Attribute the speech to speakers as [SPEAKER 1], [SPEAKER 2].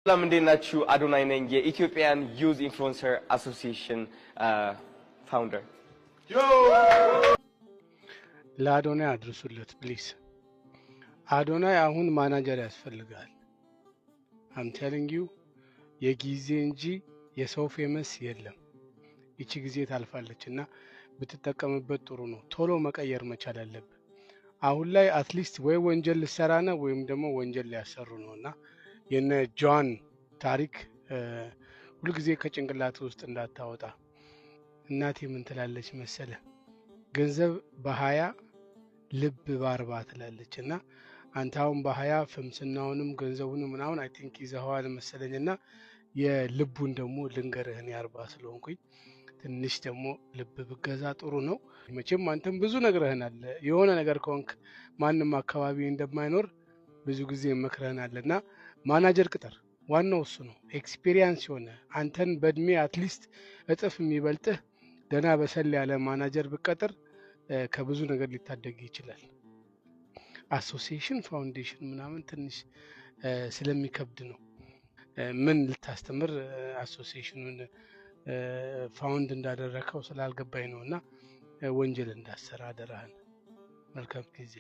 [SPEAKER 1] ሰላም እንዴት ናችሁ? አዶናይ ነኝ የኢትዮጵያን ዩዝ ኢንፍሉዌንሰር አሶሲዬሽን ፋውንደር።
[SPEAKER 2] ለአዶናይ አድርሱለት ፕሊዝ። አዶናይ አሁን ማናጀር ያስፈልጋል። አም ቴሊንግ ዩ የጊዜ እንጂ የሰው ፌመስ የለም። ይቺ ጊዜ ታልፋለች እና ብትጠቀምበት ጥሩ ነው። ቶሎ መቀየር መቻል አለብህ። አሁን ላይ አትሊስት ወይ ወንጀል ልሰራ ነው ወይም ደግሞ ወንጀል ሊያሰሩ ነውና የነ ጆን ታሪክ ሁልጊዜ ከጭንቅላት ውስጥ እንዳታወጣ። እናቴ ምን ትላለች መሰለ? ገንዘብ በ20 ልብ በ40 ትላለች እና አንተ አሁን በ20 ፍምስናውንም ገንዘቡንም ምናምን አይ ቲንክ ይዘኸዋል መሰለኝና የልቡን ደግሞ ልንገርህን የ40 ስለሆንኩኝ ትንሽ ደግሞ ልብ ብገዛ ጥሩ ነው። መቼም አንተም ብዙ ነግረህናል። የሆነ ነገር ከሆንክ ማንም አካባቢ እንደማይኖር ብዙ ጊዜ መክረህናልና ማናጀር ቅጠር። ዋናው እሱ ነው። ኤክስፒሪየንስ የሆነ አንተን በእድሜ አትሊስት እጥፍ የሚበልጥህ ደህና በሰል ያለ ማናጀር ብቀጥር ከብዙ ነገር ሊታደግ ይችላል። አሶሲዬሽን ፋውንዴሽን ምናምን ትንሽ ስለሚከብድ ነው። ምን ልታስተምር አሶሲዬሽኑን ፋውንድ እንዳደረከው ስላልገባኝ ነውና ወንጀል እንዳሰራ አደራህን። መልካም ጊዜ።